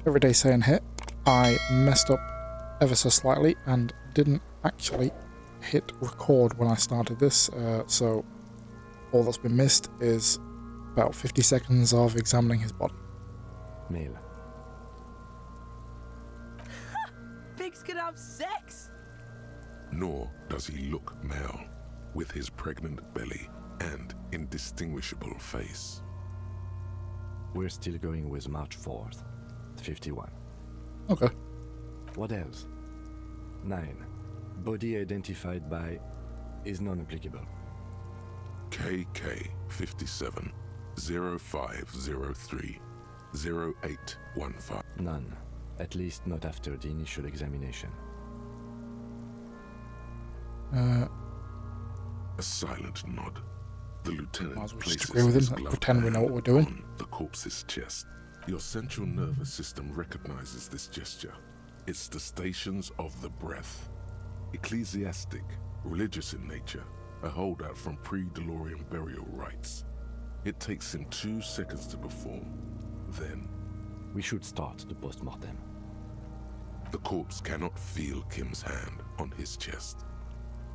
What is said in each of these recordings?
Everyday saying hit. I messed up ever so slightly and didn't actually hit record when I started this, so all that's been missed is about 50 seconds of examining his body. Male. Pigs can have sex! Nor does he look male, with his pregnant belly and indistinguishable face. We're still going with March 4th, 51. Okay. What else? 9. Body identified by is non-applicable. KK 57 0503 0815. None. At least not after the initial examination. A silent nod. The Might lieutenant as well just places agree with him, his like, gloved pretend we know what hand we're doing. on the corpse's chest. Your central nervous system recognizes this gesture. It's the stations of the breath. Ecclesiastic, religious in nature, a holdout from pre-DeLorean burial rites. It takes him 2 seconds to perform. Then, We should start the post-mortem. the corpse cannot feel Kim's hand on his chest.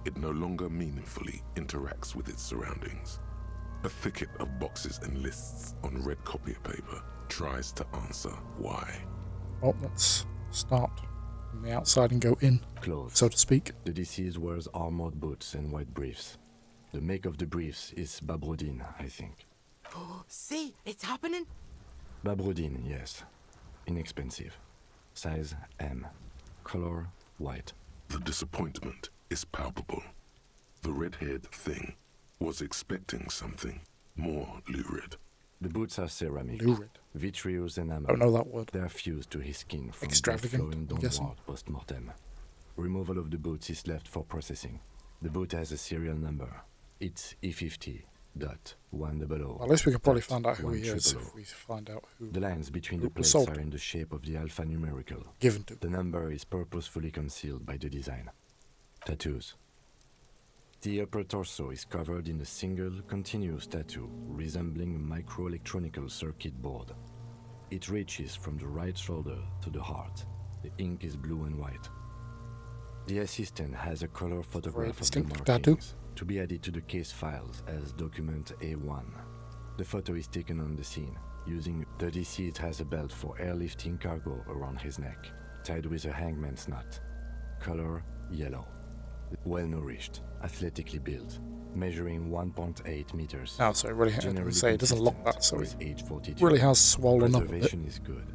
It no longer meaningfully interacts with its surroundings. A thicket of boxes and lists on red copier paper tries to answer why. Well, let's start from the outside and go in, Clothes. so to speak. The deceased wears armored boots and white briefs. The make of the briefs is Babrodine, I think. See, it's happening. Babrodine, yes. Inexpensive. Size M. Color white. The disappointment is palpable. The red-haired thing was expecting something more lurid. The boots are ceramic. Lurid. Vitreous enamel. Don't know that word. They are fused to his skin from Extravagant, flowing I'm guessing. downward post-mortem. Removal of the boots is left for processing. The boot has a serial number. It's E50.100. Well, at least we could probably find out who he is if we find out who The lines between who the was plates sold. are in the shape of the alphanumerical. given to. The number is purposefully concealed by the design. Tattoos. The upper torso is covered in a single continuous tattoo resembling a microelectronical circuit board. It reaches from the right shoulder to the heart. The ink is blue and white. The assistant has a color photograph of the distinctive markings tattoo. to be added to the case files as document A1. The photo is taken on the scene using the deceased has a belt for airlifting cargo around his neck, tied with a hangman's knot. Color yellow. Well nourished, athletically built, measuring 1.8 meters. Oh, so it really, I Generally didn't say it doesn't look consistent that, so with it age 42. really has swollen up a bit. Preservation is good.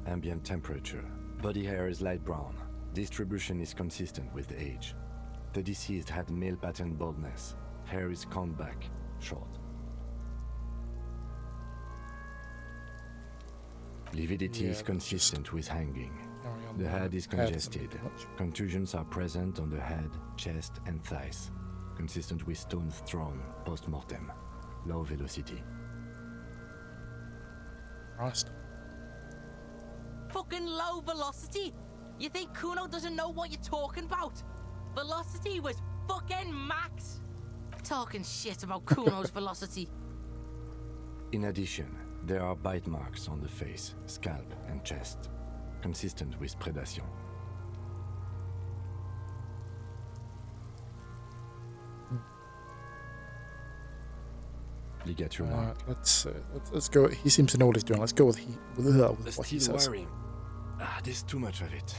Ambient temperature. Body hair is light brown. Distribution is consistent with age. The deceased had male pattern baldness. Hair is combed back, short. Lividity Yeah, is that's consistent with hanging. Carry on The there. head is Hair doesn't congested. do much. Contusions are present on the head, chest, and thighs, consistent with stones thrown post-mortem. Low velocity. Christ. Fucking low velocity. You think Kuno doesn't know what you're talking about? Velocity was fucking max. Talking shit about Kuno's velocity. In addition, there are bite marks on the face, scalp, and chest, consistent with predation. Ligature mark. Let's go. He seems to know what he's doing. Let's go with what he Still says. wiring. There's too much of it.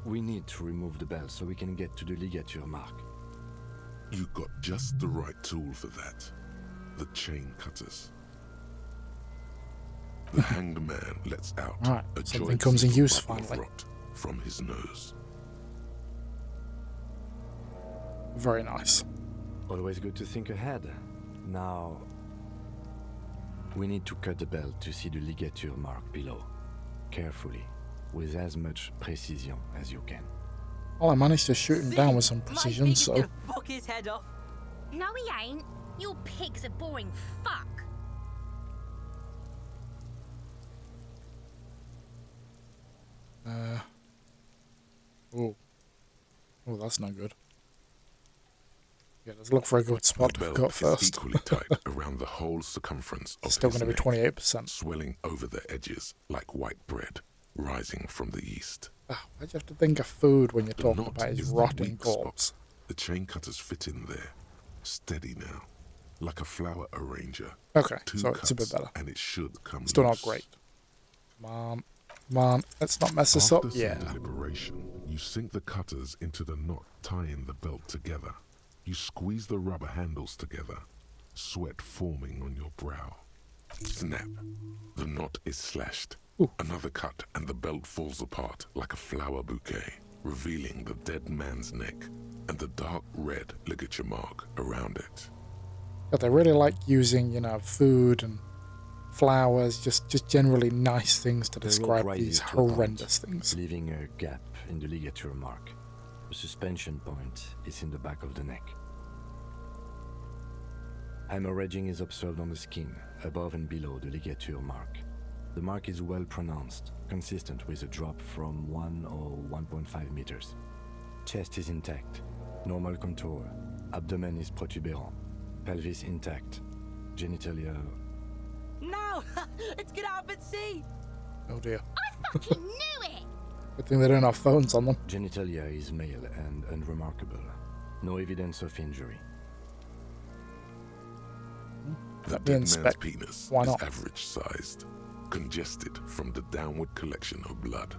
We need to remove the bell so we can get to the ligature mark. You got just the right tool for that. The chain cutters. The hanged man lets out Right, a something joint comes in single use bubble of finally. rot from his nose. Very nice. Always good to think ahead. Now, we need to cut the bell to see the ligature mark below. Carefully, with as much precision as you can. Well, I managed to shoot him See, down with some my precision, pig is so gonna fuck his head off. No, he ain't. Your pig's a boring fuck. oh, that's no good. Yeah, let's look for a good spot The to belt cut is first. equally tight around the whole circumference of It's still his going to be neck, 28%. swelling over the edges like white bread. rising from the east. Ah, why'd you have to think of food when you're The talking knot about his is the rotting weak spot. corpse? The chain cutters fit in there, steady now, like a flower arranger. Okay, 2 so cuts, it's a bit better. and it should come Still not loose. great. Come on. Come on. Let's not mess this up. After Yeah. some deliberation, you sink the cutters into the knot tying the belt together. You squeeze the rubber handles together, sweat forming on your brow. Snap. The knot is slashed. Ooh. Another cut and the belt falls apart like a flower bouquet, revealing the dead man's neck and the dark red ligature mark around it. But they really like using, food and flowers, just generally nice things to The rope describe rises these to a point, horrendous things. leaving a gap in the ligature mark. The suspension point is in the back of the neck. Hemorrhaging is observed on the skin, above and below the ligature mark. The mark is well pronounced, consistent with a drop from 1 or 1.5 meters. Chest is intact, normal contour. Abdomen is protuberant, pelvis intact, genitalia. No! Let's get out and see! Oh dear. I fucking knew it! Good thing they don't have phones on them. Genitalia is male and unremarkable. No evidence of injury. The Let me dead man's inspect. penis Why is not? average-sized, congested from the downward collection of blood.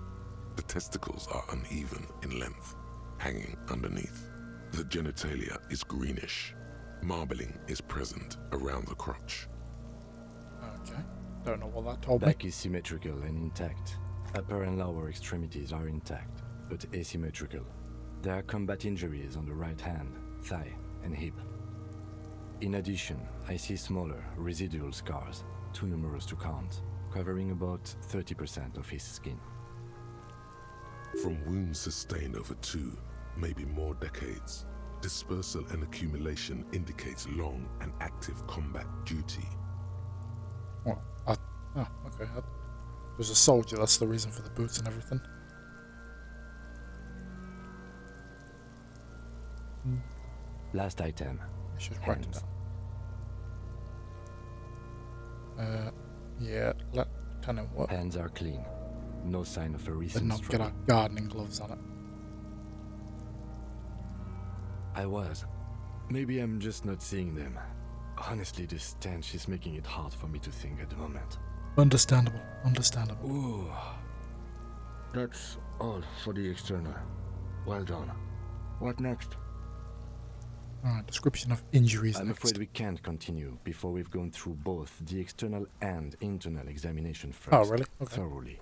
The testicles are uneven in length, hanging underneath. The genitalia is greenish. Marbling is present around the crotch. Okay. Don't know what that told me. Back is symmetrical and intact. Upper and lower extremities are intact, but asymmetrical. There are combat injuries on the right hand, thigh, and hip. In addition, I see smaller, residual scars, too numerous to count, covering about 30% of his skin. From wounds sustained over 2, maybe more decades, dispersal and accumulation indicates long and active combat duty. Well, okay. I was a soldier, that's the reason for the boots and everything. Last item. I should write it Hands. down. Yeah, Lieutenant what? Hands are clean. No sign of a Did recent not get struggle. our gardening gloves on it. I was. Maybe I'm just not seeing them. Honestly, this stench is making it hard for me to think at the moment. Understandable. Understandable. Ooh. That's all for the external. Well done. What next? Alright, description of injuries I'm next. afraid we can't continue before we've gone through both the external and internal examination first. Oh, really? Okay. Thoroughly.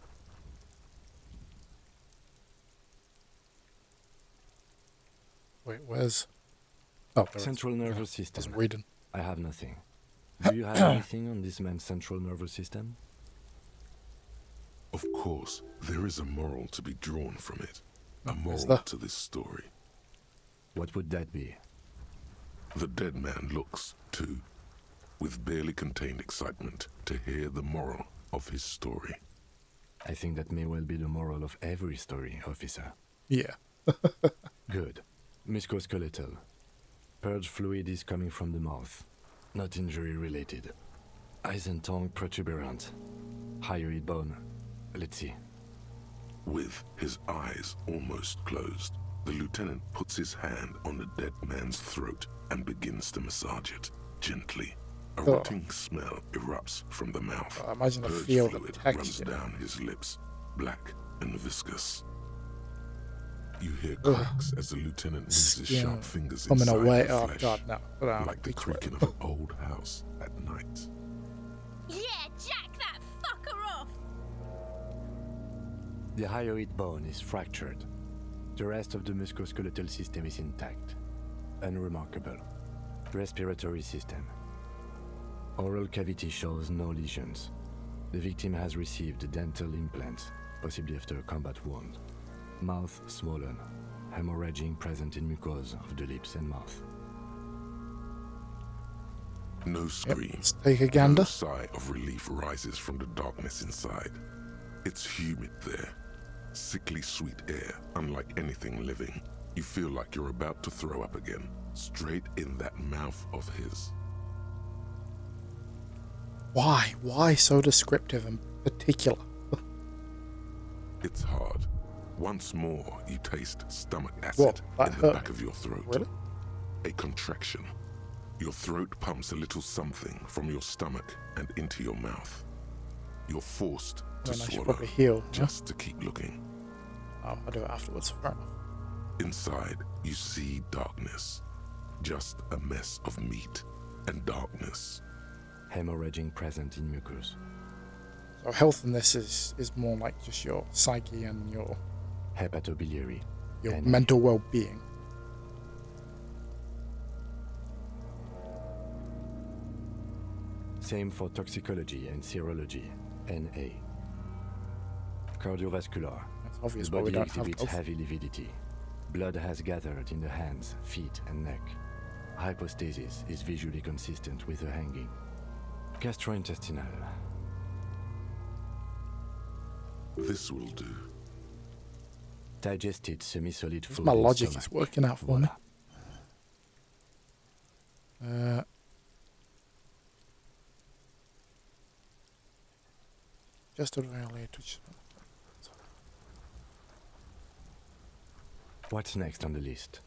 Wait, where's... Oh, there it is. Central nervous I was system. reading. I have nothing. Do you have anything on this man's central nervous system? Of course, there is a moral to be drawn from it. A Is moral there? to this story. What would that be? The dead man looks, too, with barely contained excitement to hear the moral of his story. I think that may well be the moral of every story, officer. Yeah. Good. Musculoskeletal. Purge fluid is coming from the mouth. Not injury related. Eyes and tongue protuberant. Hyoid bone. Let's see. With his eyes almost closed, the lieutenant puts his hand on the dead man's throat and begins to massage it, gently. A Oh. rotting smell erupts from the mouth. I imagine the Purge feel, the fluid runs texture. down his lips, black and viscous. You hear cracks as the lieutenant moves his Skin sharp fingers coming inside away. the Oh flesh, god, no. Put down. like the Reach for it. creaking of an old house at night. Yeah, jack that fucker off! The hyoid bone is fractured. The rest of the musculoskeletal system is intact. Unremarkable. Respiratory system. Oral cavity shows no lesions. The victim has received dental implants, possibly after a combat wound. Mouth swollen. Hemorrhaging present in mucosa of the lips and mouth. No Yep, scream. let's take a No gander. sigh of relief rises from the darkness inside. It's humid there. Sickly sweet air, unlike anything living. You feel like you're about to throw up again, straight in that mouth of his. Why? Why so descriptive and particular? It's hard. Once more, you taste stomach Whoa, acid that in the hurt back of your throat. Really? A contraction. Your throat pumps a little something from your stomach and into your mouth. You're forced to Then I should swallow probably heal. just to keep looking. Oh, I'll do it afterwards. Fair enough. Inside, you see darkness. Just a mess of meat and darkness. Hemorrhaging present in mucus. So health in this is more like just your psyche and your Hepatobiliary. NA. mental well-being. Same for toxicology and serology. NA. Cardiovascular. It's obvious The why we body don't have exhibits both. heavy lividity. Blood has gathered in the hands, feet, and neck. Hypostasis is visually consistent with the hanging. Gastrointestinal. This will do. Digested semi-solid food. My in logic stomach. is working out for Voila. me. Just really to. What's next on the list?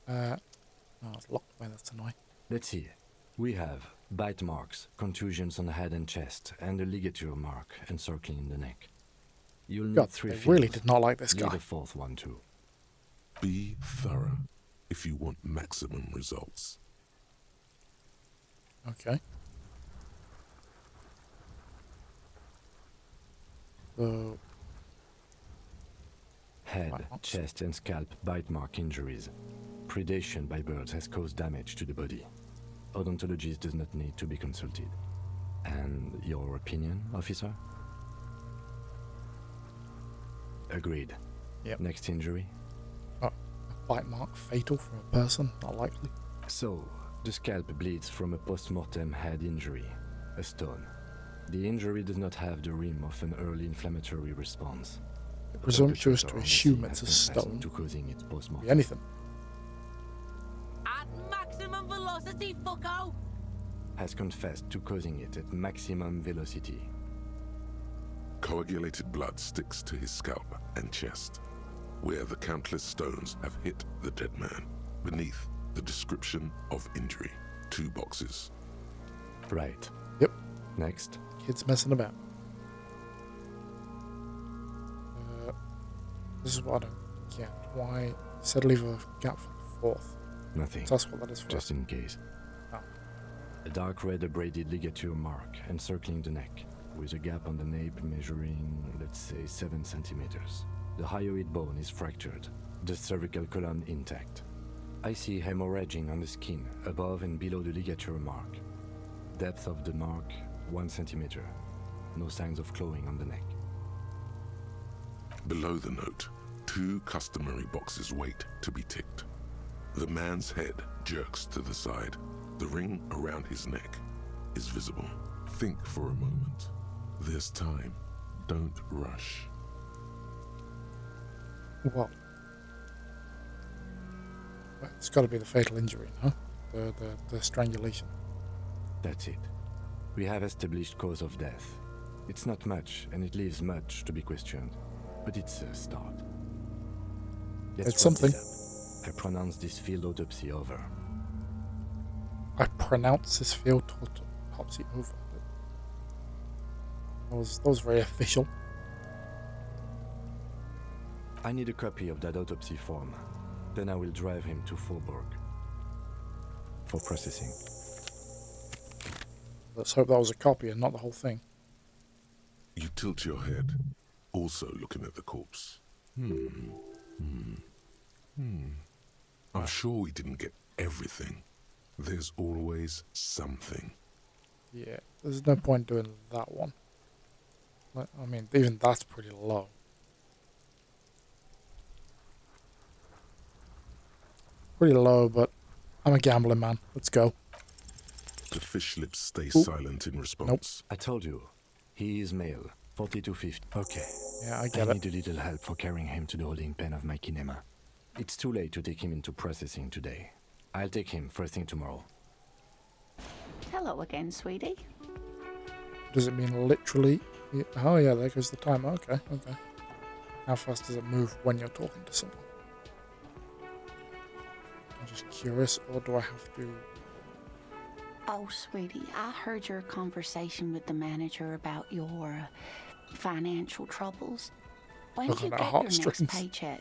Oh, it's locked by that's annoying. Let's see. We have bite marks, contusions on the head and chest, and a ligature mark encircling the neck. You'll need God, 3 they fields. really did not like this Need guy. a 4th one too. Be thorough if you want maximum results. Okay. So, Head, Bite marks. chest, and scalp bite mark injuries. Predation by birds has caused damage to the body. Odontologist does not need to be consulted. And your opinion, officer? Agreed. Yep. Next injury? a bite mark fatal for a person, not likely. So, the scalp bleeds from a post-mortem head injury, a stone. The injury does not have the rim of an early inflammatory response. The Presumptuous to perpetrator on the assume scene it's a has confessed stone. to causing it Be post-mortem. anything. At maximum velocity, fucko! Has confessed to causing it at maximum velocity. Coagulated blood sticks to his scalp and chest, where the countless stones have hit the dead man. Beneath, the description of injury. 2 boxes. Right. Yep. Next. Kids messing about. This is what I don't get. Why said leave a gap for the 4th? Nothing. Tell us what that is for. Just in case. Oh. A dark red abraded ligature mark encircling the neck, with a gap on the nape measuring, let's say, 7 centimeters. The hyoid bone is fractured, the cervical column intact. I see hemorrhaging on the skin, above and below the ligature mark. Depth of the mark, 1 centimeter. No signs of clawing on the neck. Below the note, 2 customary boxes wait to be ticked. The man's head jerks to the side. The ring around his neck is visible. Think for a moment. There's time. Don't rush. What? It's got to be the fatal injury, huh? The strangulation. That's it. We have established cause of death. It's not much, and it leaves much to be questioned. But it's a start. Let's It's wrap something. this up. I pronounce this field autopsy over. I pronounce this field autopsy over. That was very official. I need a copy of that autopsy form. Then I will drive him to Faubourg for processing. Let's hope that was a copy and not the whole thing. You tilt your head, also looking at the corpse. I'm sure we didn't get everything. There's always something. Yeah, there's no point doing that one. I mean, even that's pretty low. Pretty low, but I'm a gambling man. Let's go. The fish lips stay Ooh. silent in response. I told you, he is male, 40 to 50. Okay, Yeah, I I get it. need a little help for carrying him to the holding pen of my kinema. It's too late to take him into processing today. I'll take him first thing tomorrow. Hello again, sweetie. Does it mean literally Yeah. Oh yeah, there goes the timer. Okay, okay. How fast does it move when you're talking to someone? I'm just curious, or do I have to... Oh, sweetie, I heard your conversation with the manager about your financial troubles. When did Talking you about get your next heartstrings. paycheck?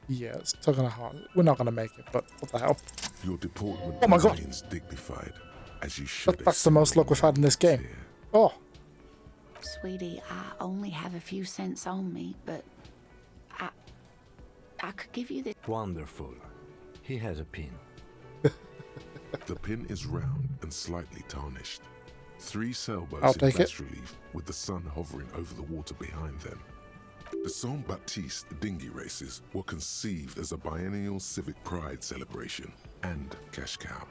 Yeah, it's tugging a heart. We're not gonna make it, but what the hell? Your deportment Oh my God. remains dignified, as you should. That's the most luck we've had in this game. Oh, Sweetie, I only have a few cents on me, but I could give you this. Wonderful. He has a pin. The pin is round and slightly tarnished. 3 sailboats I'll in take it. bas relief with the sun hovering over the water behind them. The Saint-Baptiste dinghy races were conceived as a biennial civic pride celebration and cash cow,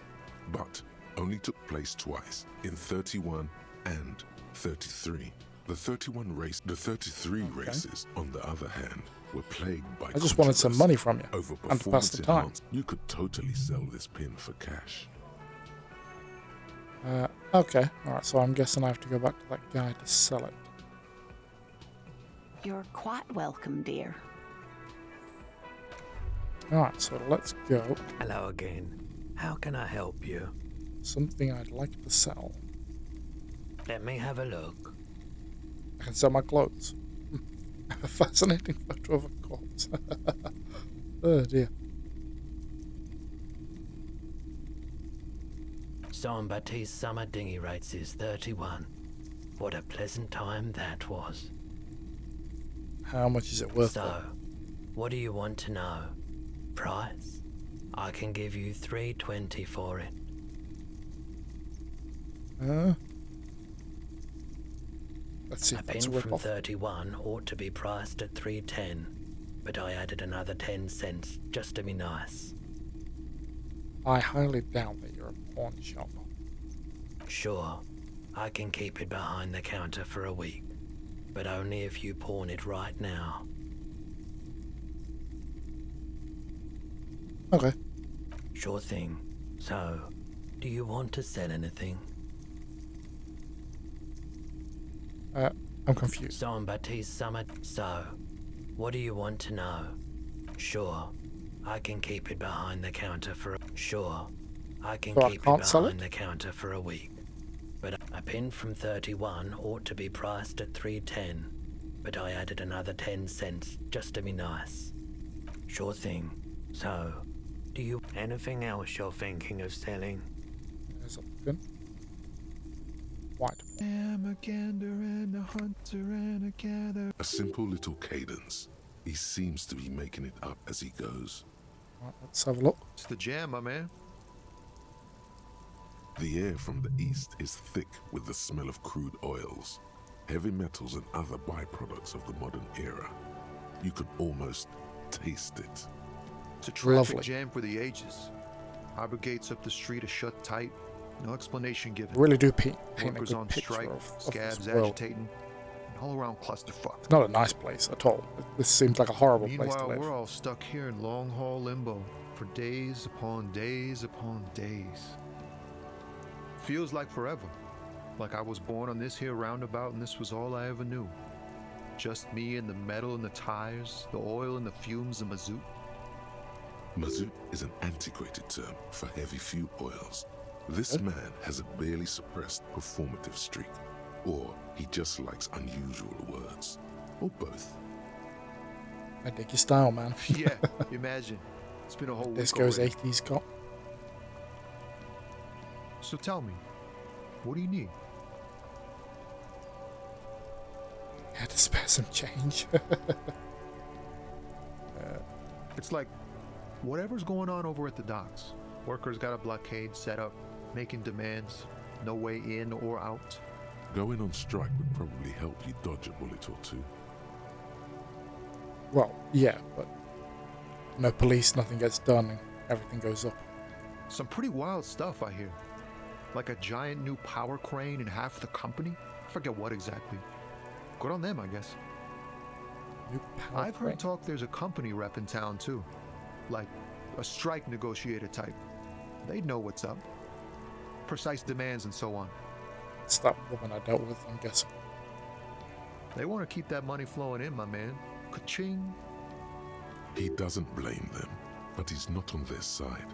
but only took place twice, in 31 and 33. The 33 races, on the other hand, were plagued by I just wanted some money from you over and to pass performance the time. enhanced. You could totally sell this pin for cash. Okay. Alright, so I'm guessing I have to go back to that guy to sell it. You're quite welcome, dear. Alright, so let's go. Hello again. How can I help you? Something I'd like to sell. Let me have a look. I can sell my clothes. A fascinating photo of a corpse. Oh dear. Saint-Baptiste summer dinghy rates is 31. What a pleasant time that was. How much is it worth? So, what do you want to know? Price? I can give you $3.20 for it. Let's see A if that's a pin from rip-off. 31 ought to be priced at $3.10, but I added another 10 cents just to be nice. I highly doubt that you're a pawn shop. Sure, I can keep it behind the counter for a week, but only if you pawn it right now. Okay. Sure thing. So, do you want to sell anything? I'm confused. Saint-Baptiste Summit. So, what do you want to know? Sure, I can keep it behind the counter for. Sure, I can So I keep it can't sell behind it? the counter for a week. But a pin from 31 ought to be priced at $3.10, but I added another 10 cents just to be nice. Sure thing. So, do you anything else you're thinking of selling? There's a pin. White. I'm a gander and a hunter and a gather. A simple little cadence. He seems to be making it up as he goes. Right, let's have a look. It's the jam, my man. The air from the east is thick with the smell of crude oils, heavy metals and other byproducts of the modern era. You could almost taste it. It's a traffic Lovely. jam for the ages. Harbor gates up the street are shut tight. No explanation given. Really do paint a Workers good on picture strike, of scabs this world. agitating, an all-around clusterfuck. It's not a nice place at all. This seems like a horrible place to Meanwhile, live. we're all stuck here in long-haul limbo for days upon days upon days. Feels like forever. Like I was born on this here roundabout and this was all I ever knew. Just me and the metal and the tires, the oil and the fumes of mazout. Mazout is an antiquated term for heavy fuel oils. This man has a barely suppressed performative streak, or he just likes unusual words, or both. I dig your style, man. Yeah, imagine. It's been a whole week Disco's already. 80s cop. So tell me, what do you need? Had to spare some change. It's like whatever's going on over at the docks. Workers got a blockade set up, making demands, no way in or out. Going on strike would probably help you dodge a bullet or two. Well, yeah, but no police, nothing gets done, and everything goes up. Some pretty wild stuff I hear. Like a giant new power crane in half the company? I forget what exactly. Good on them, I guess. New power I've crane. heard talk there's a company rep in town too. Like a strike negotiator type. They'd know what's up. Precise demands and so on. It's that woman I dealt with, I'm guessing. They want to keep that money flowing in, my man. Ka-ching. He doesn't blame them, but he's not on their side.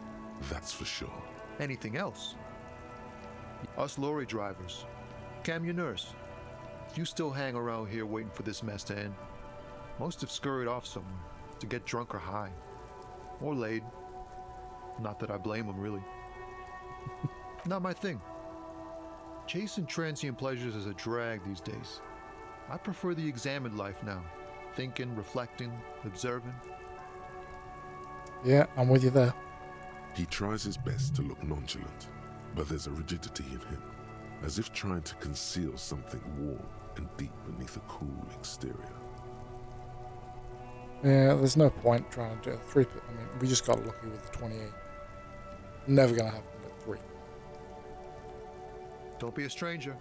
That's for sure. Anything else? Us lorry drivers. Cam, your nurse. You still hang around here waiting for this mess to end. Most have scurried off somewhere to get drunk or high. Or laid. Not that I blame them, really. Not my thing. Chasing transient pleasures is a drag these days. I prefer the examined life now. Thinking, reflecting, observing. Yeah, I'm with you there. He tries his best to look nonchalant, but there's a rigidity in him, as if trying to conceal something warm and deep beneath a cool exterior. Yeah, there's no point trying to do a 3. I mean, we just got lucky with the 28. Never gonna happen at 3. Don't be a stranger.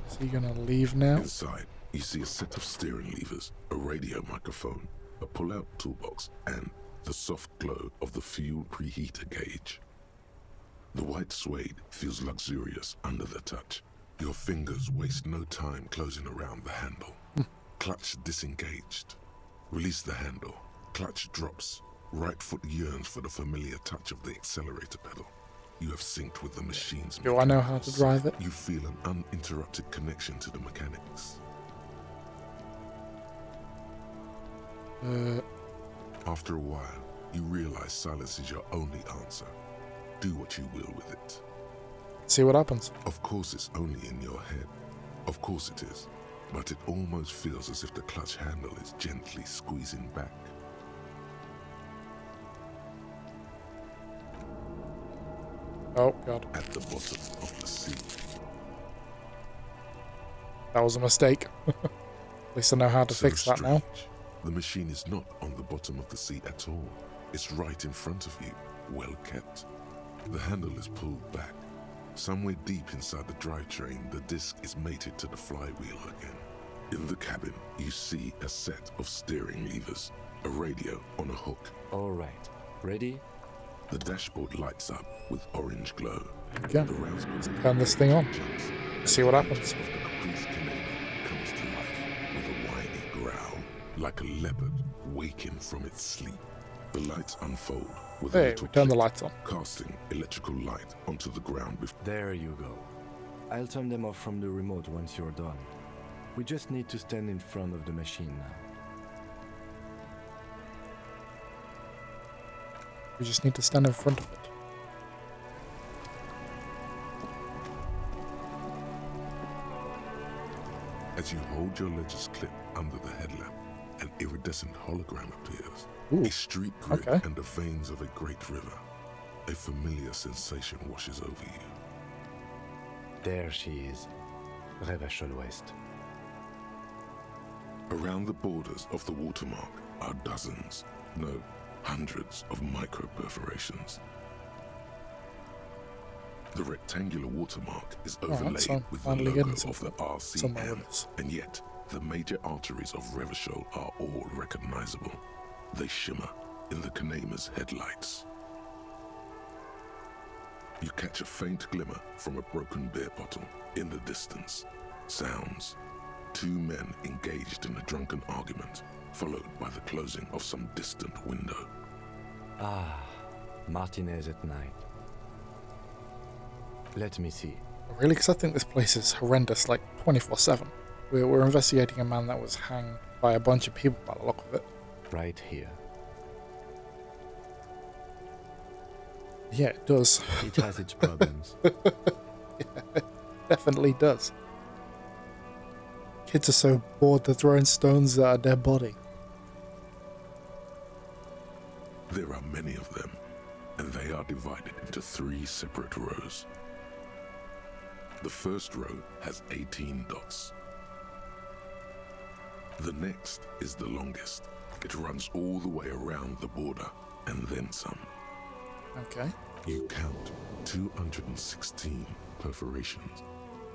Is he gonna leave now? Inside, you see a set of steering levers, a radio microphone, a pull-out toolbox, and the soft glow of the fuel preheater gauge. The white suede feels luxurious under the touch. Your fingers waste no time closing around the handle. Clutch disengaged. Release the handle. Clutch drops. Right foot yearns for the familiar touch of the accelerator pedal. You have synced with the machine's Do I know how to drive it? You feel an uninterrupted connection to the mechanics. After a while, you realize silence is your only answer. Do what you will with it. See what happens. Of course it's only in your head. Of course it is. But it almost feels as if the clutch handle is gently squeezing back. Oh, God. At the bottom of the seat. That was a mistake. At least I know how to fix that now. The machine is not on the bottom of the seat at all. It's right in front of you, well kept. The handle is pulled back. Somewhere deep inside the drivetrain, the disc is mated to the flywheel again. In the cabin, you see a set of steering levers, a radio on a hook. All right. Ready? The dashboard lights up with orange glow. Okay. The rouse button Turn this thing on. jumps. See what happens. The caprice canary comes to life with a whiny growl, like a leopard waking from its sleep. The lights unfold with a Hey, little we turned the click, lights on. casting electrical light onto the ground before. There you go. I'll turn them off from the remote once you're done. We just need to stand in front of the machine now. We just need to stand in front of it. As you hold your ledger's clip under the headlamp, an iridescent hologram appears. Ooh, A street grid okay. and the veins of a great river. A familiar sensation washes over you. There she is. Revachol West. Around the borders of the watermark are dozens, no, hundreds of micro-perforations. The rectangular watermark is overlaid so with the finally logo getting of the something somewhere with RCM, this. and yet the major arteries of Revachol are all recognizable. They shimmer in the Kanema's headlights. You catch a faint glimmer from a broken beer bottle in the distance. Sounds. 2 men engaged in a drunken argument, followed by the closing of some distant window. Ah, Martinez at night. Let me see. Really? Because I think this place is horrendous, like 24/7. We're investigating a man that was hanged by a bunch of people by the look of it. Right here. Yeah, it does. It has its problems. Definitely does. Kids are so bored they're throwing stones at a dead body. There are many of them, and they are divided into 3 separate rows. The first row has 18 dots. The next is the longest. It runs all the way around the border, and then some. Okay. You count 216 perforations.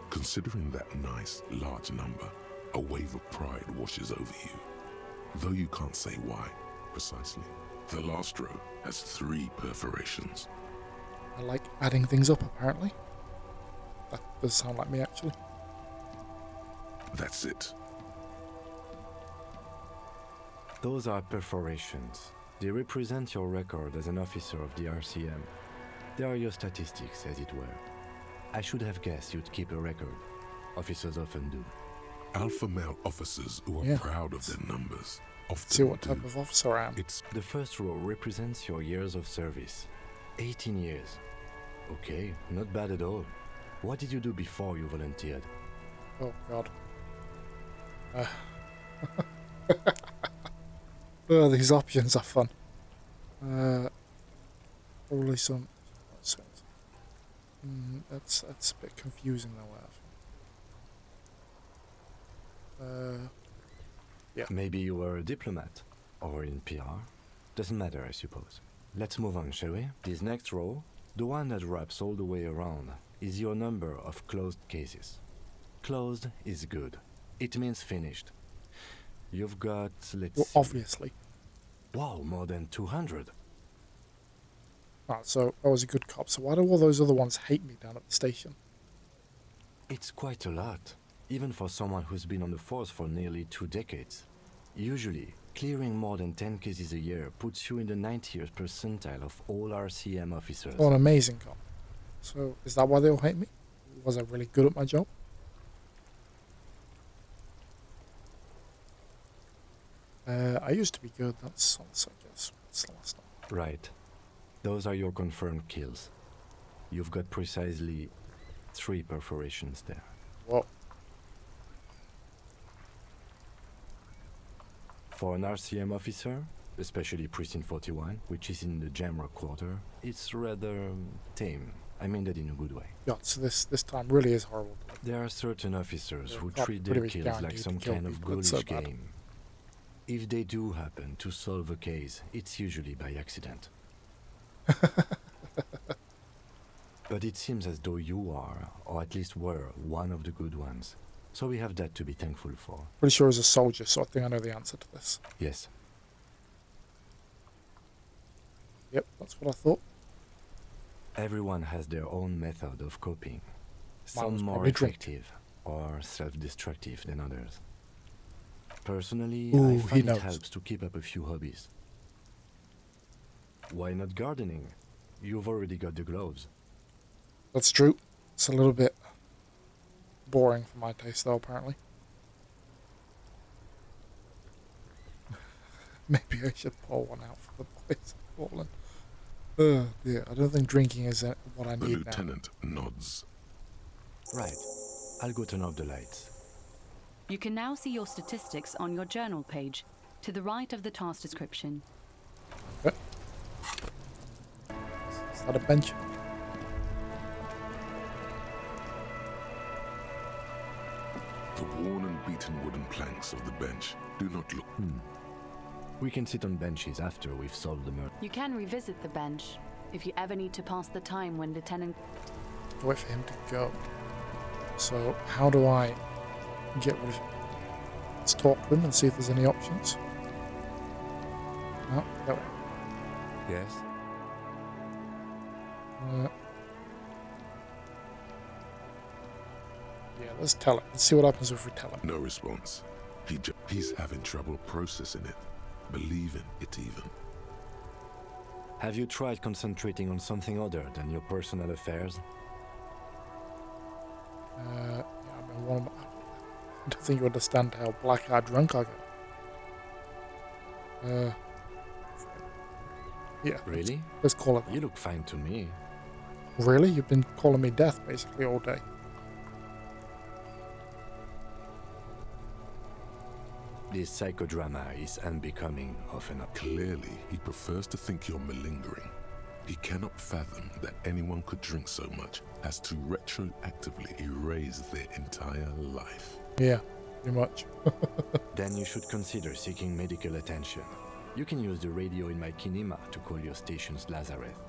Considering that nice, large number, a wave of pride washes over you. Though you can't say why, precisely. The last row has 3 perforations. I like adding things up, apparently. Does sound like me, actually. That's it. Those are perforations. They represent your record as an officer of the RCM. They are your statistics, as it were. I should have guessed you'd keep a record. Officers often do. Alpha male officers who are Yeah. proud of their numbers often See what do. type of officer I am. It's The first row represents your years of service. 18 years. Okay, not bad at all. What did you do before you volunteered? Oh, God. Oh, these options are fun. Probably some... that's a bit confusing though, I think. Yeah. Maybe you were a diplomat, or in PR. Doesn't matter, I suppose. Let's move on, shall we? This next row, the one that wraps all the way around, is your number of closed cases. Closed is good. It means finished. You've got, let's Well, see. obviously. Wow, more than 200. Right, so I was a good cop. So why do all those other ones hate me down at the station? It's quite a lot, even for someone who's been on the force for nearly 2 decades. Usually, clearing more than 10 cases a year puts you in the 90th percentile of all RCM officers. Oh, an amazing cop. So is that why they all hate me? Was I really good at my job? I used to be good. That's I guess. That's the last time. Right. Those are your confirmed kills. You've got precisely 3 perforations there. Whoa. For an RCM officer, especially Precinct 41, which is in the Jamrock quarter, it's rather tame. I mean that in a good way. God, so this time really is horrible. There are certain officers who They're treat pretty their much kills like guaranteed some to kill kind of people. It's ghoulish so bad. game. If they do happen to solve a case, it's usually by accident. But it seems as though you are, or at least were, one of the good ones. So we have that to be thankful for. Pretty sure as a soldier, so I think I know the answer to this. Yes. Yep, that's what I thought. Everyone has their own method of coping. Mine was Some more probably drink. effective or self-destructive than others. Personally, Ooh, I he find knows. it helps to keep up a few hobbies. Why not gardening? You've already got the gloves. That's true. It's a little bit boring for my taste, though, apparently. Maybe I should pour one out for the boys in Portland. Oh, dear. I don't think drinking is what I the need now. lieutenant nods. Right. I'll go turn off the lights. You can now see your statistics on your journal page, to the right of the task description. Okay. Is that a bench? The worn and beaten wooden planks of the bench do not look. We can sit on benches after we've solved the murder. You can revisit the bench if you ever need to pass the time when Lieutenant... Wait for him to go. So, how do I get rid of him? Let's talk to him and see if there's any options. No, there we go. Yes? Yeah, let's tell him. Let's see what happens if we tell him. No response. He's having trouble processing it, believing it even. Have you tried concentrating on something other than your personal affairs? Yeah, I mean, I don't think you understand how black-eyed drunk I got. Yeah. Really? Let's call it. You look fine to me. Really? You've been calling me death basically all day. This psychodrama is unbecoming of an... Clearly, he prefers to think you're malingering. He cannot fathom that anyone could drink so much as to retroactively erase their entire life. Yeah, pretty much. Then you should consider seeking medical attention. You can use the radio in my kinema to call your station's Lazareth.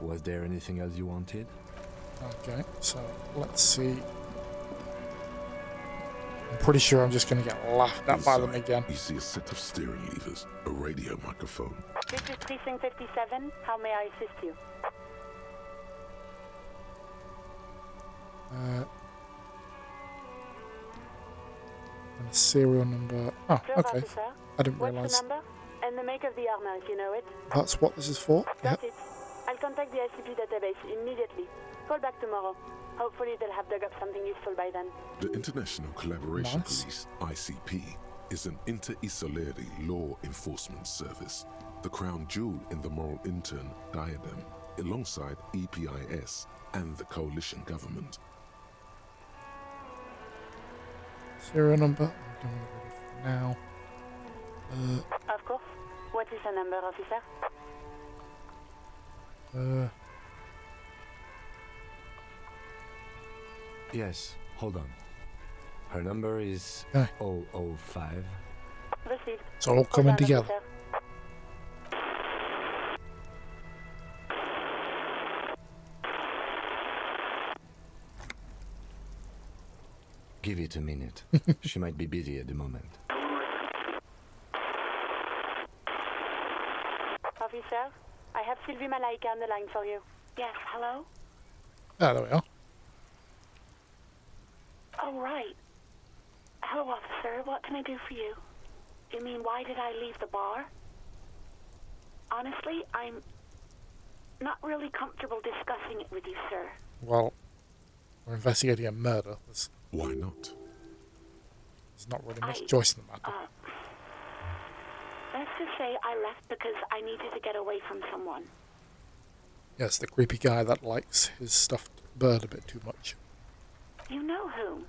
Was there anything else you wanted? Okay, so let's see. I'm pretty sure I'm just going to get laughed at by them Inside, again. You see a set of steering levers, a radio microphone. This is Precinct 57. How may I assist you? And the serial number. Oh, Sure, okay. officer. I didn't What's realise the number? And the make of the armor, if you know it. that's what this is for. Got Yep. it. I'll contact the ICP database immediately. Call back tomorrow. Hopefully they'll have dug up something useful by then. The International Collaboration Nice. Police, ICP, is an inter-Isolari law enforcement service, the crown jewel in the moral intern diadem, alongside EPIS and the coalition government. Serial number. I'm done with it for now. Of course. What is the number, officer? Yes, hold on. Her number is Okay. 005. Received. It's all Hold coming on, together. officer. Give it a minute. She might be busy at the moment. Officer, I have Sylvie Malaika on the line for you. Yes, hello? Ah, there we are. Oh, right. Hello, officer. What can I do for you? You mean, why did I leave the bar? Honestly, I'm not really comfortable discussing it with you, sir. Well, we're investigating a murder. Why not? There's not really much choice in the matter. Let's just say I left because I needed to get away from someone. Yes, the creepy guy that likes his stuffed bird a bit too much. You know whom?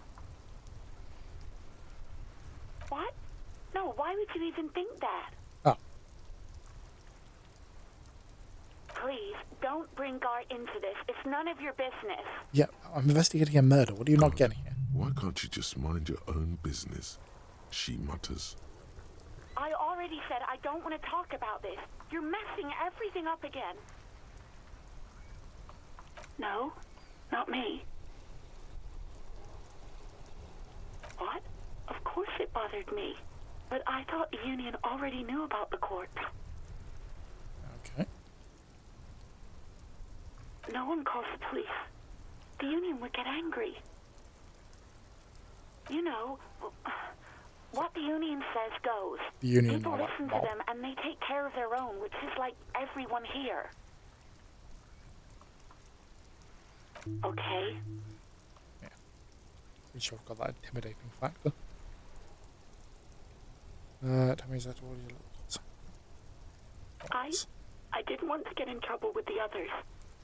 What? No, why would you even think that? Oh. Please, don't bring Gar into this. It's none of your business. Yeah, I'm investigating a murder. What are you not getting here? Why can't you just mind your own business? She mutters. I already said I don't want to talk about this. You're messing everything up again. No, not me. What? Of course it bothered me. But I thought the Union already knew about the court. Okay. No one calls the police. The Union would get angry. You know, what the Union says goes. The Union People are like listen to mob. them and they take care of their own, which is like everyone here. Okay? Pretty sure I've got that intimidating factor. Tell me, is that all you look? I didn't want to get in trouble with the others.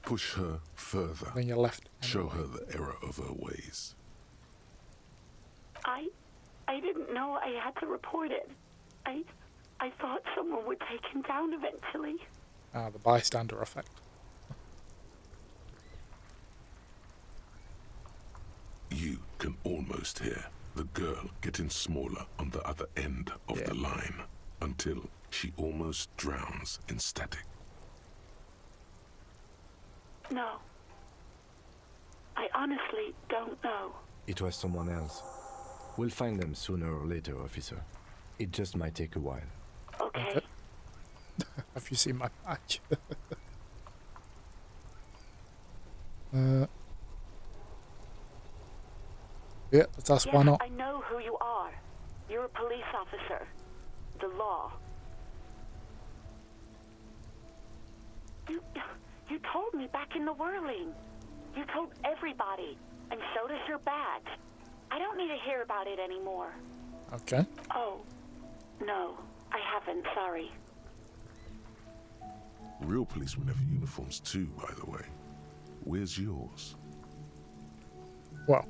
Push her further. Then you're left. Show her the error of her ways. I didn't know I had to report it. I thought someone would take him down eventually. Ah, the bystander effect. You can almost hear the girl getting smaller on the other end of the line until she almost drowns in static. No. I honestly don't know. It was someone else. We'll find them sooner or later, officer. It just might take a while. Okay. Have you seen my patch? Yeah, let's ask why not. I know who you are. You're a police officer. The law. You told me back in the whirling. You told everybody, and so does your badge. I don't need to hear about it anymore. Okay. Oh, no, I haven't, sorry. Real policemen have uniforms too, by the way. Where's yours? Well,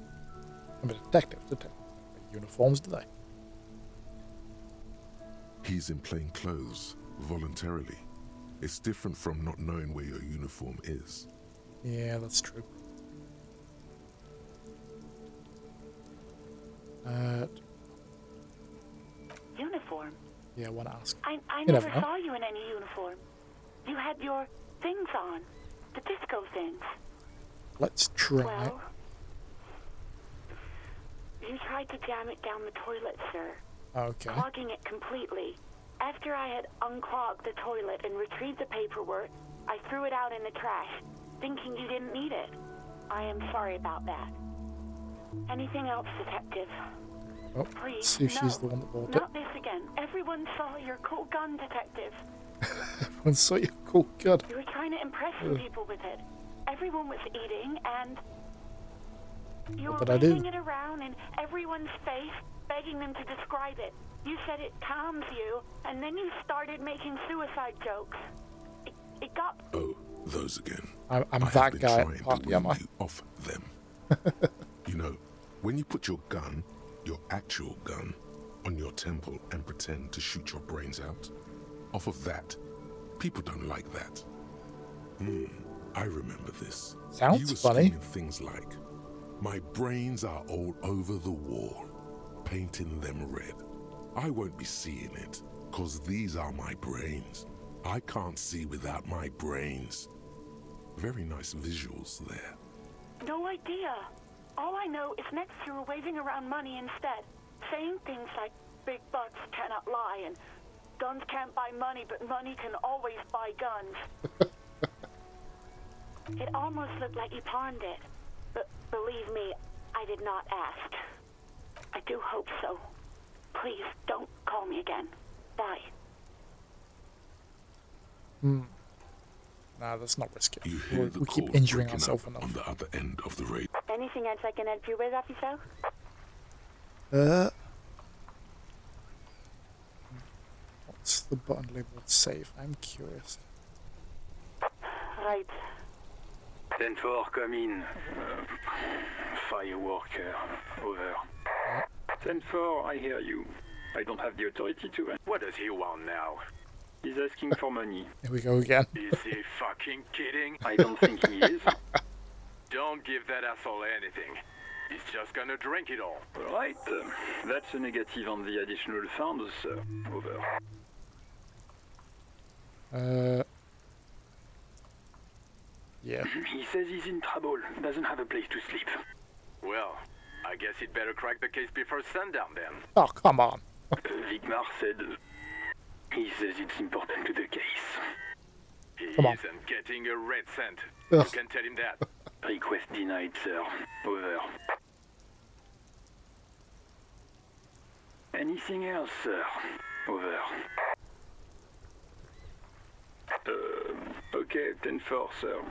I'm a detective. Uniforms, do they? He's in plain clothes, voluntarily. It's different from not knowing where your uniform is. Yeah, that's true. Uniform? Yeah, I want to ask. I You never never know. saw you in any uniform. You had your things on. The disco things. Let's try. Well, you tried to jam it down the toilet, sir. Okay. Clogging it completely. After I had unclogged the toilet and retrieved the paperwork, I threw it out in the trash, thinking you didn't need it. I am sorry about that. Anything else, Detective? Oh, Please, let's see if no. she's the one that bought it. Not this again. Everyone saw your cool gun, detective. Everyone saw your cool gun. You were trying to impress some people with it. Everyone was eating, and you What were did I do? waving it around in everyone's face, begging them to describe it. You said it calms you, and then you started making suicide jokes. It got... Oh, those again. I'm I have that been guy at trying the party, to am wean I? you off them. You know, when you put your gun, your actual gun, on your temple and pretend to shoot your brains out, off of that, people don't like that. I remember this. Sounds you were funny. screaming things like, "My brains are all over the wall, painting them red. I won't be seeing it, 'cause these are my brains. I can't see without my brains." Very nice visuals there. No idea. All I know is next you were waving around money instead, saying things like big bucks cannot lie and guns can't buy money, but money can always buy guns. It almost looked like you pawned it, but believe me, I did not ask. I do hope so. Please don't call me again. Bye. Nah, let's not risk it. You hear the We keep cord injuring breaking ourselves up enough. on the other end of the radio. Anything else I can help you with, officer? What's the button labeled save? I'm curious. Right. 10-4, come in. Fireworker, over. 10-4, I hear you. I don't have the authority to... What does he want now? He's asking for money. Here we go again. Is he fucking kidding? I don't think he is. Don't give that asshole anything. He's just gonna drink it all. Right. That's a negative on the additional funds, sir. Over. Yeah. He says he's in trouble. Doesn't have a place to sleep. Well, I guess he'd better crack the case before sundown then. Oh, come on. Vigmar said he says it's important to the case. He Come on. isn't getting a red cent. Ugh. You can tell him that. Request denied, sir. Over. Anything else, sir? Over. Okay, 10-4, sir.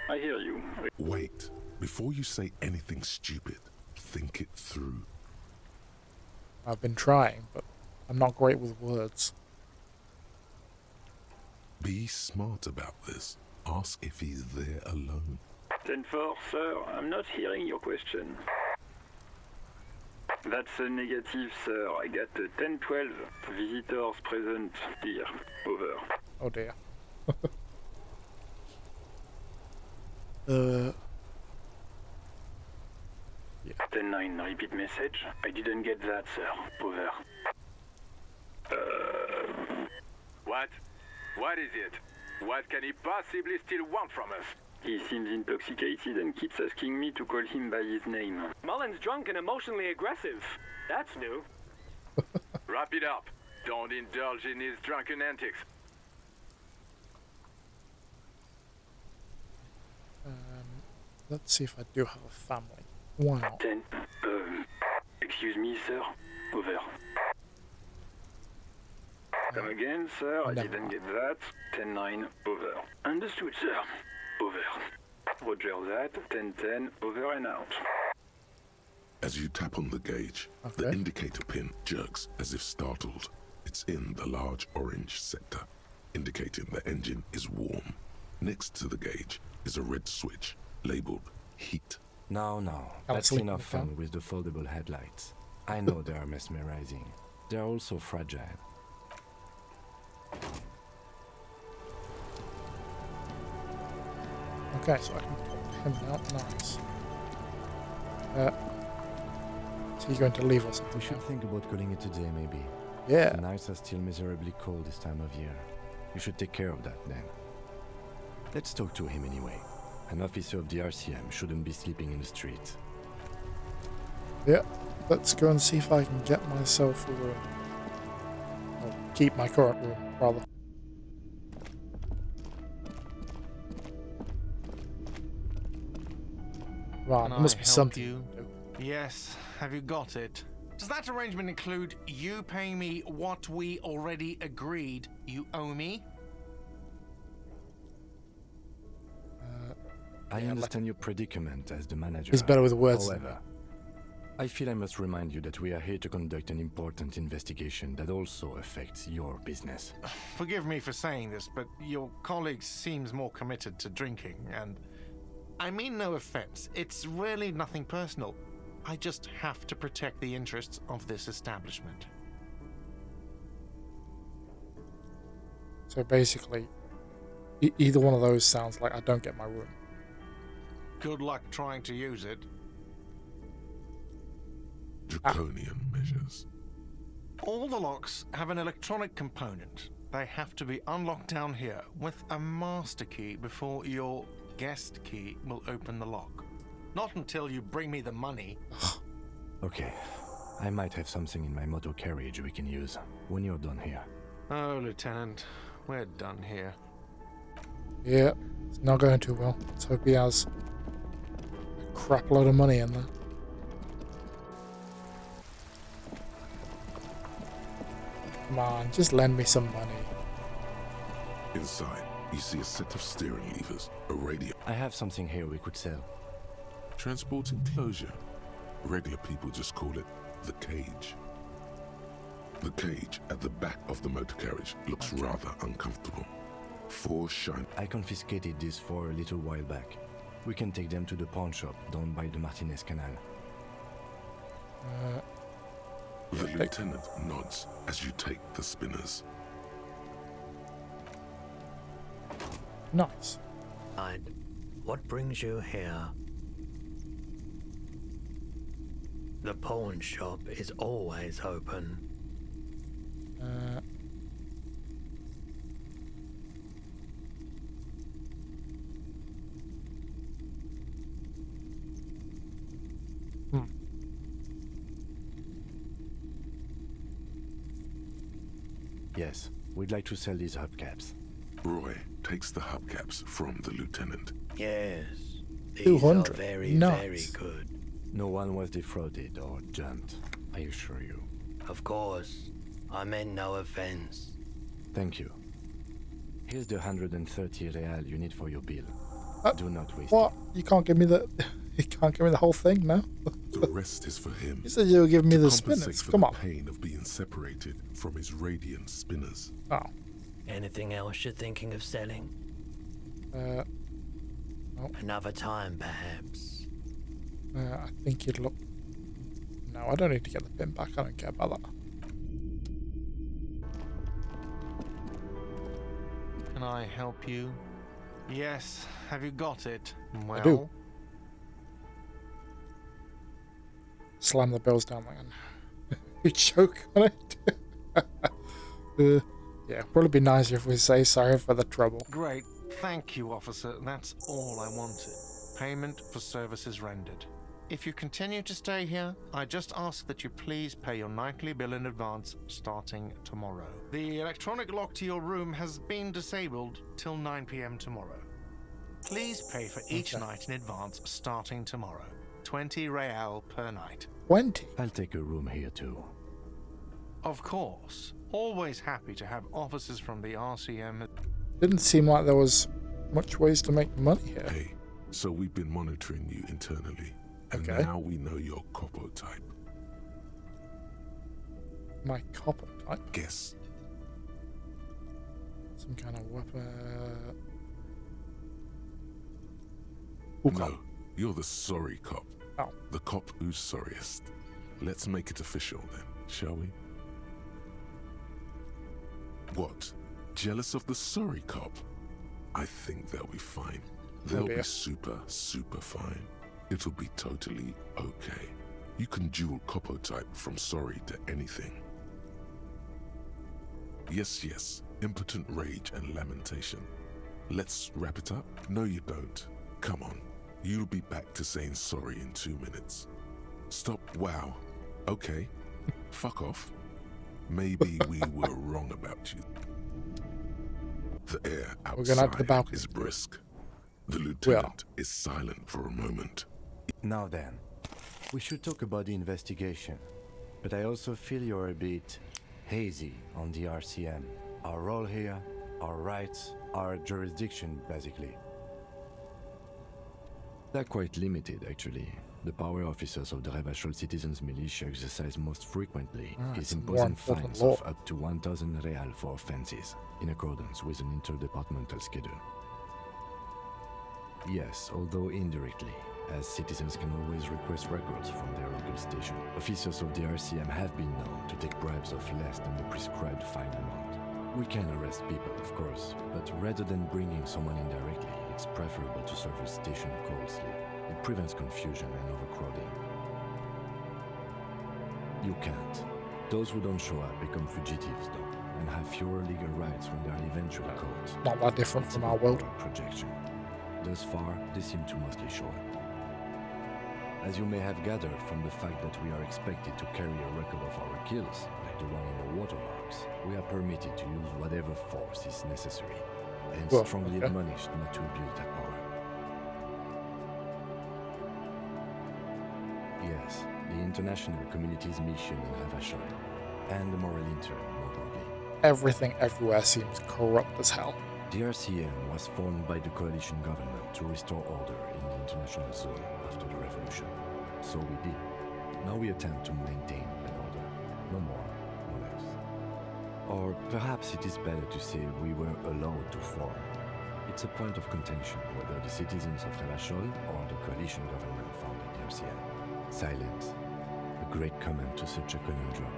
I hear you. Wait, before you say anything stupid, think it through. I've been trying, but I'm not great with words. Be smart about this. Ask if he's there alone. 10-4, sir. I'm not hearing your question. That's a negative, sir. I got a 10-12. Visitors present here. Over. Oh dear. Yeah. 10-9, repeat message. I didn't get that, sir. Over. What? What is it? What can he possibly still want from us? He seems intoxicated and keeps asking me to call him by his name. Mullen's drunk and emotionally aggressive. That's new. Wrap it up. Don't indulge in his drunken antics. Let's see if I do have a family. Why not? 10. Excuse me, sir. Over. Come again, sir. I Never didn't mind. get that. 10-9. Over. Understood, sir. Over. Roger that. 10-10. Over and out. As you tap on the gauge, the Okay. indicator pin jerks as if startled. It's in the large orange sector, indicating the engine is warm. Next to the gauge is a red switch labeled heat. Now, I'll that's sleep in enough the car. fun with the foldable headlights. I know they are mesmerizing. They are also fragile. Okay, so I can put him out. Nice. So you're going to leave us? We should think about calling it a day, maybe. Yeah. The nights are still miserably cold this time of year. You should take care of that then. Let's talk to him anyway. An officer of the RCM shouldn't be sleeping in the street. Yeah. Let's go and see if I can get myself a room. Or keep my current room, rather. Right, Can there must I be help something. you? Yes, have you got it? Does that arrangement include you paying me what we already agreed you owe me? I understand your predicament as the manager. He's better with words. However, I feel I must remind you that we are here to conduct an important investigation that also affects your business. Forgive me for saying this, but your colleague seems more committed to drinking, and I mean no offense. It's really nothing personal. I just have to protect the interests of this establishment. So basically, either one of those sounds like I don't get my room. Good luck trying to use it. Draconian measures. All the locks have an electronic component. They have to be unlocked down here with a master key before your guest key will open the lock. Not until you bring me the money. Okay, I might have something in my motor carriage we can use when you're done here. Oh, Lieutenant, we're done here. Yeah, it's not going too well. Let's hope he has a crap load of money in there. Come on, just lend me some money. Inside, you see a set of steering levers, a radio. I have something here we could sell. Transport enclosure. Regular people just call it the cage. The cage at the back of the motor carriage looks rather uncomfortable. 4 shine. I confiscated this for a little while back. We can take them to the pawn shop down by the Martinez Canal. The lieutenant nods as you take the spinners. Nice. What brings you here? The pawn shop is always open. Yes, we'd like to sell these hubcaps. Roy takes the hubcaps from the lieutenant. Yes, these 200. are very, Nice. very good. No one was defrauded or jumped, I assure you. Of course, I meant no offense. Thank you. Here's the 130 real you need for your bill. Do not waste What? it. You can't give me the... You can't give me the whole thing now? The rest is for him. You said you were giving me to the compensate spinners. for Come the on. pain of being separated from his radiant spinners. Oh. Anything else you're thinking of selling? No. Another time, perhaps. I think you'd look... No, I don't need to get the pin back. I don't care about that. Can I help you? Yes. Have you got it? Well, I do. Slam the bills down like you choke on it. Yeah, probably be nicer if we say sorry for the trouble. Great. Thank you, officer. That's all I wanted. Payment for services rendered. If you continue to stay here, I just ask that you please pay your nightly bill in advance starting tomorrow. The electronic lock to your room has been disabled till 9 p.m. tomorrow. Please pay for each night in advance starting tomorrow. 20 real per night. 20? I'll take a room here too. Of course. Always happy to have officers from the RCM. Didn't seem like there was much ways to make money here. Hey, so we've been monitoring you internally. And Okay. now we know your copo type. My copper type? Guess. Some kind of weapon. No, you're the sorry cop. Oh. The cop who's sorriest. Let's make it official then, shall we? What? Jealous of the sorry cop? I think they'll be fine. They'll be super, super fine. It'll be totally okay. You can dual copo type from sorry to anything. Yes, yes. Impotent rage and lamentation. Let's wrap it up? No, you don't. Come on. You'll be back to saying sorry in 2 minutes. Stop. Wow. Okay. Fuck off. Maybe we were wrong about you. The air We're going out to the outside balcony. is brisk. The lieutenant is silent for a moment. Now then, we should talk about the investigation. But I also feel you're a bit hazy on the RCM. Our role here, our rights, our jurisdiction, basically. They're quite limited, actually. The power officers of the Revachol Citizens Militia exercise most frequently is imposing fines of up to 1,000 real for offenses, in accordance with an interdepartmental schedule. Yes, although indirectly, as citizens can always request records from their local station. Officers of the RCM have been known to take bribes of less than the prescribed fine amount. We can arrest people, of course, but rather than bringing someone in directly, it's preferable to serve a station call slip. It prevents confusion and overcrowding. You can't. Those who don't show up become fugitives, though, and have fewer legal rights when they are eventually caught. Not that different from our world. Projection. Thus far, they seem to mostly show up. As you may have gathered from the fact that we are expected to carry a record of our kills, like the one in the watermarks, we are permitted to use whatever force is necessary, and strongly admonished not to abuse that power. Yes, the international community's mission in Revachol, and the moral inter, more broadly. Everything everywhere seems corrupt as hell. The RCM was formed by the coalition government to restore order in the international zone after the revolution. So we did. Now we attempt to maintain an order. No more, no less. Or perhaps it is better to say we were allowed to form. It's a point of contention whether the citizens of Revachol or the coalition government founded the RCM. Silence. A great comment to such a conundrum.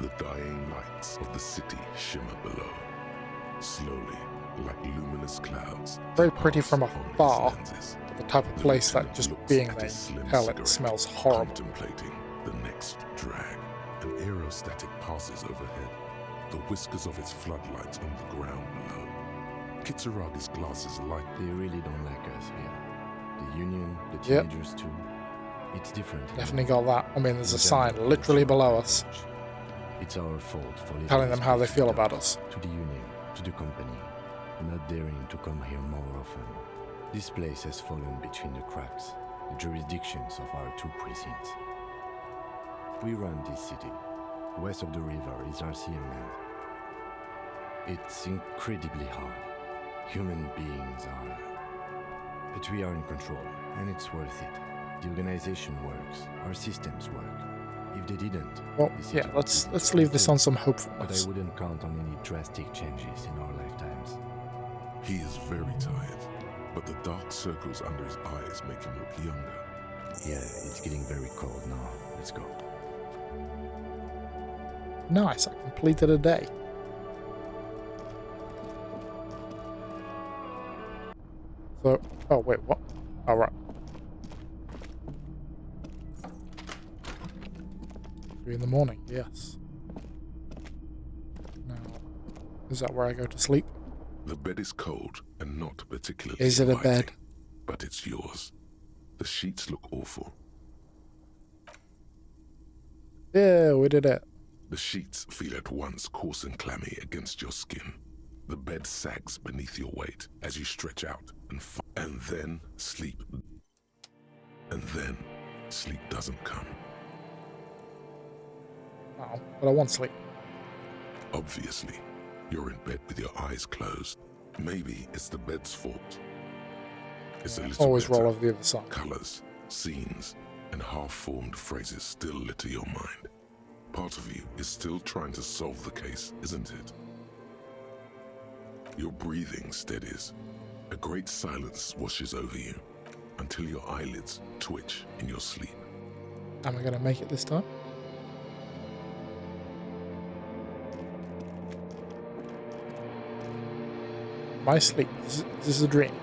The dying lights of the city shimmer below, slowly, like luminous clouds. Very pretty from afar, but the type of place that just being there, hell, it smells horrible. Contemplating the next drag. An aerostatic passes overhead, the whiskers of its floodlights on the ground below. Kitsuragi's glasses light. They really don't like us here. The Union, the teenagers too. It's different. Definitely got that. I mean, there's a sign literally below us. It's our fault for telling them how they feel about us. To the Union, to the company, not daring to come here more often. This place has fallen between the cracks, the jurisdictions of our two precincts. We run this city. West of the river is RCM land. It's incredibly hard. Human beings are... But we are in control, and it's worth it. The organization works, our systems work. If they didn't... Well, yeah, let's leave this on some hopefulness. But I wouldn't count on any drastic changes in our lifetimes. He is very tired, but the dark circles under his eyes make him look younger. Yeah, it's getting very cold now. Let's go. Nice, I completed a day. So, oh wait, what? Oh, right. 3 in the morning, yes. Now, is that where I go to sleep? The bed is cold and not particularly Is it a inviting, bed? but it's yours. The sheets look awful. Yeah, we did it. The sheets feel at once coarse and clammy against your skin. The bed sags beneath your weight as you stretch out and then sleep. And then sleep doesn't come. Oh, but I want sleep. Obviously, you're in bed with your eyes closed. Maybe it's the bed's fault. It's a little Always better. roll over the other side. Colors, scenes, and half-formed phrases still litter your mind. Part of you is still trying to solve the case, isn't it? Your breathing steadies. A great silence washes over you until your eyelids twitch in your sleep. Am I going to make it this time? My sleep. Is this a dream?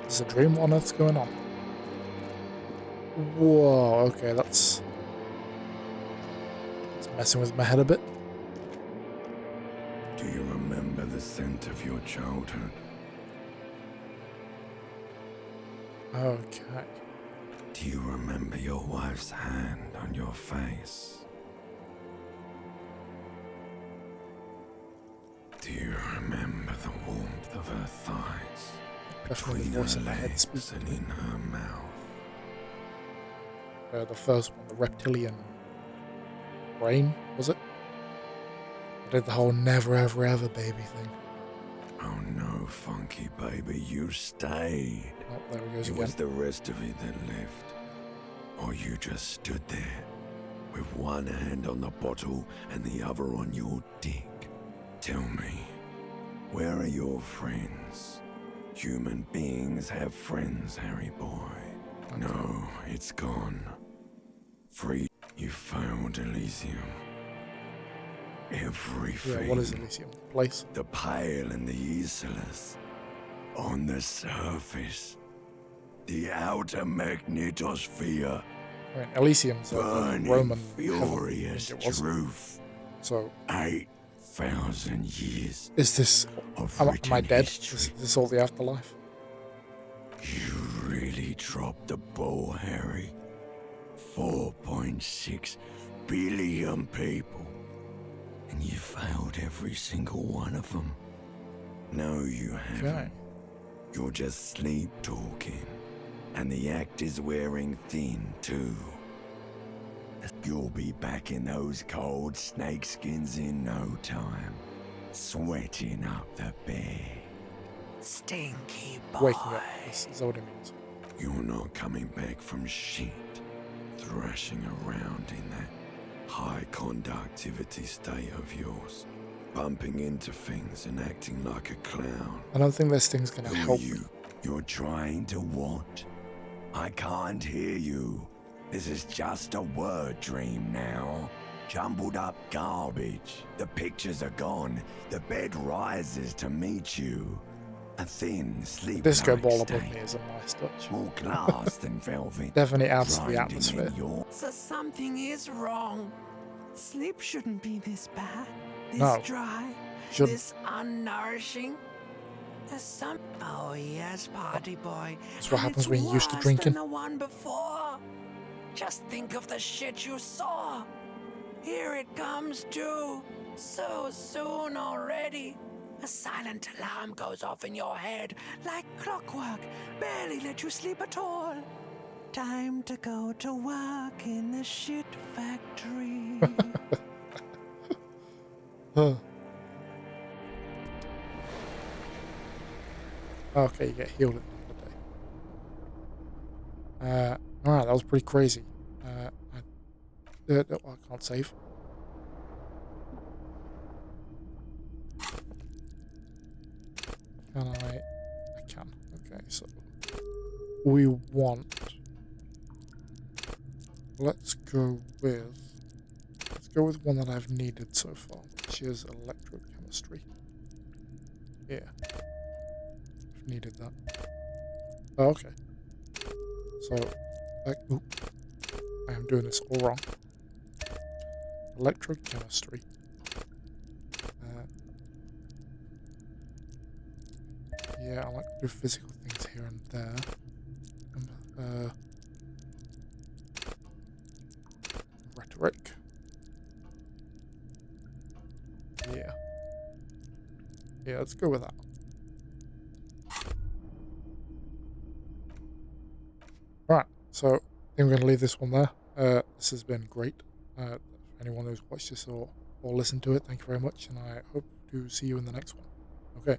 Is this a dream? What on earth's going on? Whoa, okay, that's messing with my head a bit. Do you remember the scent of your childhood? Okay. Do you remember your wife's hand on your face? Do you remember the warmth of her thighs? Definitely Between the voice her in my head legs speaks and to me. in her mouth. The first one, the reptilian brain, was it? I did the whole never ever ever baby thing. Oh no, funky baby, you stayed. Oh, there he goes It again. was the rest of it that left. Or you just stood there, with one hand on the bottle and the other on your dick. Tell me, where are your friends? Human beings have friends, Harry boy. Okay. No, it's gone. Free. You failed Elysium. Everything. Yeah, what is Elysium? The place? The Pale and the Useless. On the surface. The outer magnetosphere. I mean, Elysium's a Burning Roman furious heaven, I think it was. truth. So 8,000 years. is this? Of Am I written dead? history. Is this all the afterlife? You really dropped the ball, Harry. 4.6 billion people. And you failed every single one of them. No, you haven't. Okay. You're just sleep talking. And the act is wearing thin, too. You'll be back in those cold snakeskins in no time. Sweating up the bed. Stinky boy. Waking up. Is that what it means? You're not coming back from shit. Thrashing around in that high conductivity state of yours. Bumping into things and acting like a clown. I don't think this thing's gonna Who help are you? You're trying to what? I can't hear you. This is just a word dream now. Jumbled up garbage. The pictures are gone. The bed rises to meet you. A thin, sleep Disco ball above me is a nice touch. More glass than velvet. Definitely adds to the grinding atmosphere. in your- So something is wrong. Sleep shouldn't be this bad, this No, dry, shouldn't. this unnourishing. There's some. Oh yes, party boy. That's what And happens it's when you're used to worse drinking. than the one before. Just think of the shit you saw. Here it comes too. So soon already. A silent alarm goes off in your head like clockwork. Barely let you sleep at all. Time to go to work in the shit factory. Okay, you get healed at the end of the day. Alright, that was pretty crazy. I can't save. Can I can. Okay, so we want. Let's go with one that I've needed so far, which is electrochemistry. Yeah. I've needed that. Oh, okay. So I am doing this all wrong. Electrochemistry. Yeah, I like to do physical things here and there. Rhetoric. Yeah. Yeah, let's go with that. Right, so I think we're going to leave this one there. This has been great. For anyone who's watched this or listened to it, thank you very much, and I hope to see you in the next one. Okay.